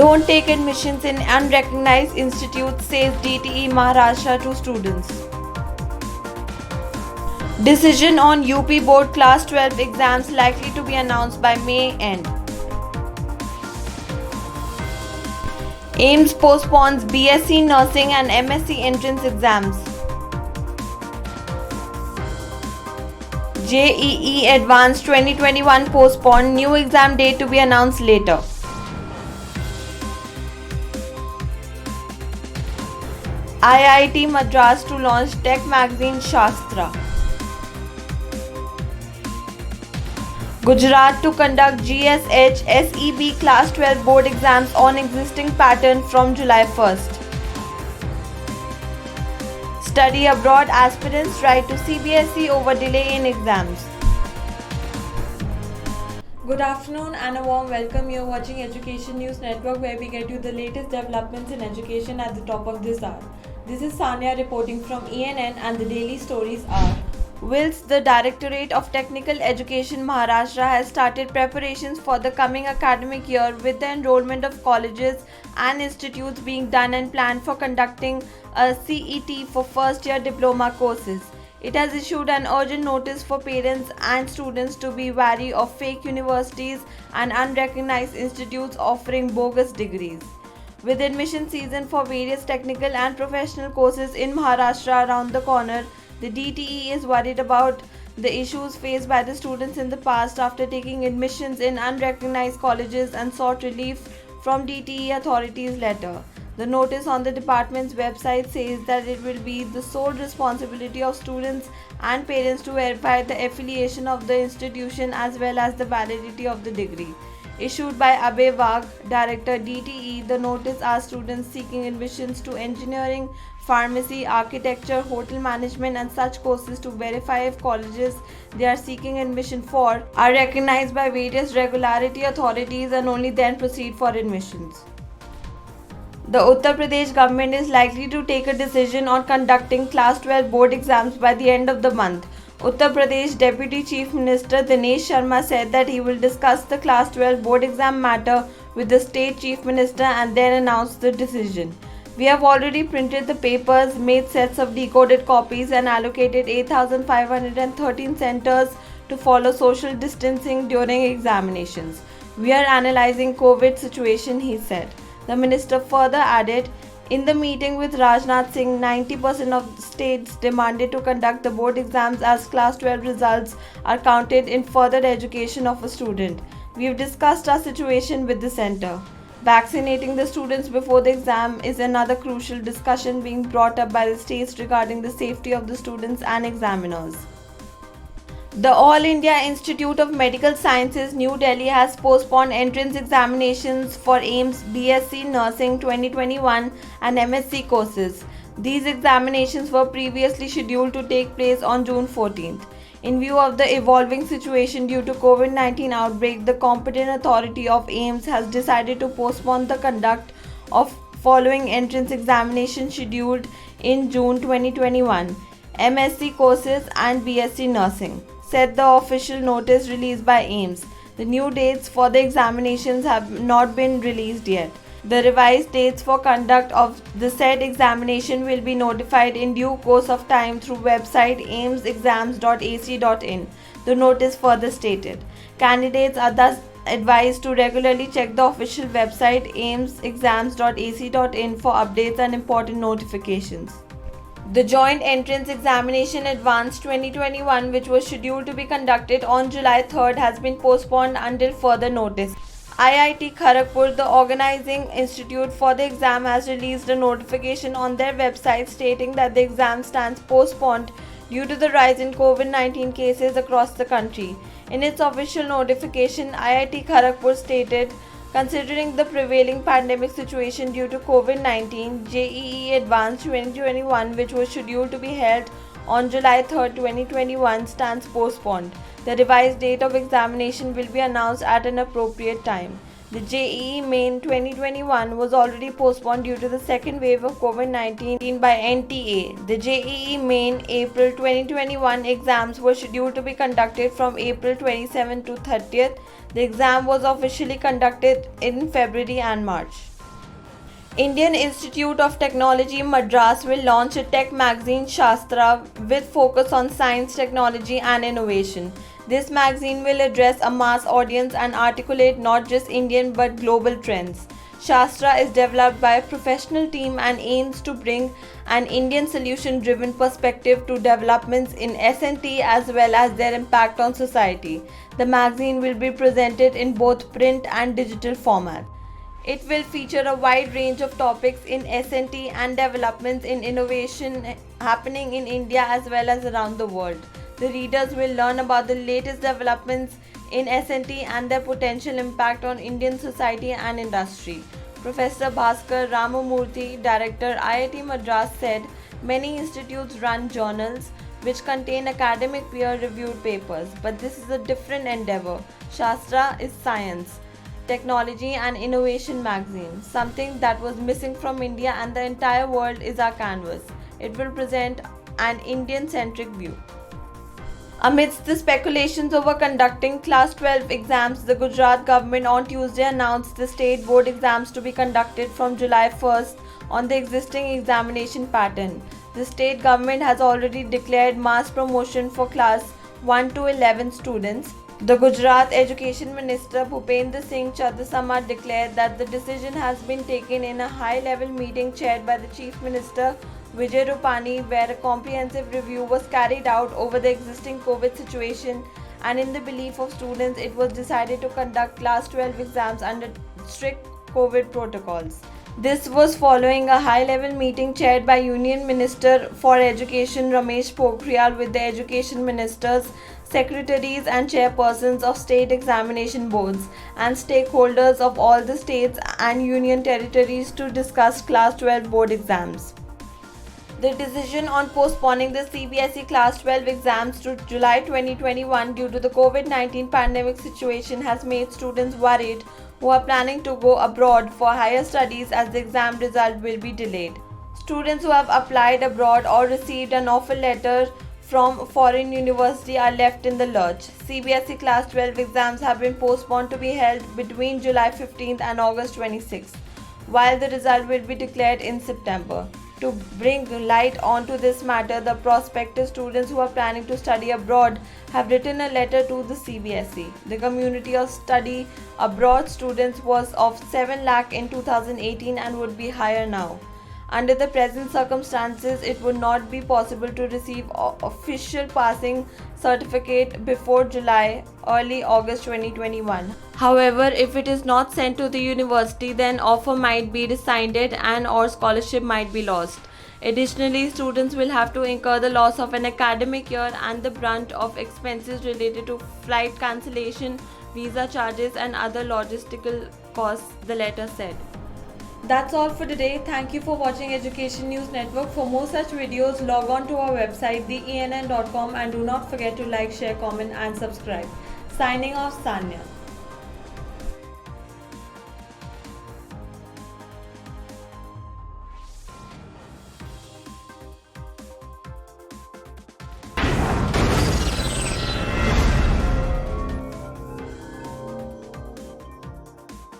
Don't take admissions in unrecognized institutes, says DTE Maharashtra to students. Decision on UP Board Class 12 exams likely to be announced by May end. AIIMS postpones BSc Nursing and MSc entrance exams. JEE Advanced 2021 postponed, new exam date to be announced later. IIT Madras to launch tech magazine Shastra. Gujarat to conduct GSH SEB Class 12 board exams on existing pattern from July 1st. Study abroad aspirants write to CBSE over delay in exams. Good afternoon and a warm welcome. You're watching Education News Network, where we get you the latest developments in education at the top of this hour. This is Sania reporting from ENN, and the daily stories are: whilst the Directorate of Technical Education Maharashtra has started preparations for the coming academic year, with the enrollment of colleges and institutes being done and planned for conducting a CET for first year diploma courses, it has issued an urgent notice for parents and students to be wary of fake universities and unrecognized institutes offering bogus degrees. With admission season for various technical and professional courses in Maharashtra around the corner, the DTE is worried about the issues faced by the students in the past after taking admissions in unrecognized colleges and sought relief from DTE authorities later. The notice on the department's website says that it will be the sole responsibility of students and parents to verify the affiliation of the institution as well as the validity of the degree. Issued by Abhay Wagh, Director DTE, the notice asks students seeking admissions to engineering, pharmacy, architecture, hotel management and such courses to verify if colleges they are seeking admission for are recognized by various regulatory authorities and only then proceed for admissions. The Uttar Pradesh government is likely to take a decision on conducting Class 12 board exams by the end of the month. Uttar Pradesh Deputy Chief Minister Dinesh Sharma said that he will discuss the Class 12 board exam matter with the State Chief Minister and then announce the decision. We have already printed the papers, made sets of decoded copies and allocated 8,513 centers to follow social distancing during examinations. We are analyzing COVID situation, he said. The minister further added, in the meeting with Rajnath Singh, 90% of states demanded to conduct the board exams as Class 12 results are counted in further education of a student. We have discussed our situation with the center. Vaccinating the students before the exam is another crucial discussion being brought up by the states regarding the safety of the students and examiners. The All India Institute of Medical Sciences, New Delhi has postponed entrance examinations for AIIMS BSc Nursing 2021 and MSc courses. These examinations were previously scheduled to take place on June 14th. In view of the evolving situation due to COVID-19 outbreak, the competent authority of AIIMS has decided to postpone the conduct of following entrance examinations scheduled in June 2021, MSc courses and BSc Nursing, said the official notice released by AIIMS. The new dates for the examinations have not been released yet. The revised dates for conduct of the said examination will be notified in due course of time through website aimsexams.ac.in. The notice further stated. Candidates are thus advised to regularly check the official website aimsexams.ac.in for updates and important notifications. The Joint Entrance Examination Advanced 2021, which was scheduled to be conducted on July 3rd, has been postponed until further notice. IIT Kharagpur, the organizing institute for the exam, has released a notification on their website stating that the exam stands postponed due to the rise in COVID-19 cases across the country. In its official notification, IIT Kharagpur stated, considering the prevailing pandemic situation due to COVID-19, JEE Advanced 2021, which was scheduled to be held on July 3rd, 2021, stands postponed. The revised date of examination will be announced at an appropriate time. The JEE Main 2021 was already postponed due to the second wave of COVID-19 by NTA. The JEE Main April 2021 exams were scheduled to be conducted from April 27 to 30th. The exam was officially conducted in February and March. Indian Institute of Technology Madras will launch a tech magazine Shastra with focus on science, technology and innovation. This magazine will address a mass audience and articulate not just Indian but global trends. Shastra is developed by a professional team and aims to bring an Indian solution driven perspective to developments in S&T as well as their impact on society. The magazine will be presented in both print and digital format. It will feature a wide range of topics in S&T and developments in innovation happening in India as well as around the world. The readers will learn about the latest developments in S&T and their potential impact on Indian society and industry. Professor Bhaskar Ramamurthy, Director IIT Madras, said many institutes run journals which contain academic peer-reviewed papers, but this is a different endeavor. Shastra is science, technology and innovation magazine, something that was missing from India, and the entire world is our canvas. It will present an Indian-centric view. Amidst the speculations over conducting Class 12 exams, the Gujarat government on Tuesday announced the state board exams to be conducted from July 1st on the existing examination pattern. The state government has already declared mass promotion for class 1 to 11 students. The Gujarat Education Minister Bhupendra Singh Chadasama declared that the decision has been taken in a high-level meeting chaired by the Chief Minister Vijay Rupani, where a comprehensive review was carried out over the existing COVID situation, and in the belief of students, it was decided to conduct Class 12 exams under strict COVID protocols. This was following a high-level meeting chaired by Union Minister for Education Ramesh Pokhriyal with the Education Ministers, secretaries and chairpersons of state examination boards and stakeholders of all the states and union territories to discuss Class 12 board exams. The decision on postponing the CBSE Class 12 exams to July 2021 due to the COVID-19 pandemic situation has made students worried who are planning to go abroad for higher studies as the exam result will be delayed. Students who have applied abroad or received an offer letter from foreign university are left in the lurch. CBSE Class 12 exams have been postponed to be held between July 15th and August 26th, while the result will be declared in September. To bring light onto this matter, the prospective students who are planning to study abroad have written a letter to the CBSE. The community of study abroad students was of 7 lakh in 2018 and would be higher now. Under the present circumstances, it would not be possible to receive official passing certificate before July, early August 2021. However, if it is not sent to the university, then offer might be rescinded and or scholarship might be lost. Additionally, students will have to incur the loss of an academic year and the brunt of expenses related to flight cancellation, visa charges and other logistical costs, the letter said. That's all for today. Thank you for watching Education News Network. For more such videos, log on to our website theENN.com and do not forget to like, share, comment and subscribe. Signing off, Sanya.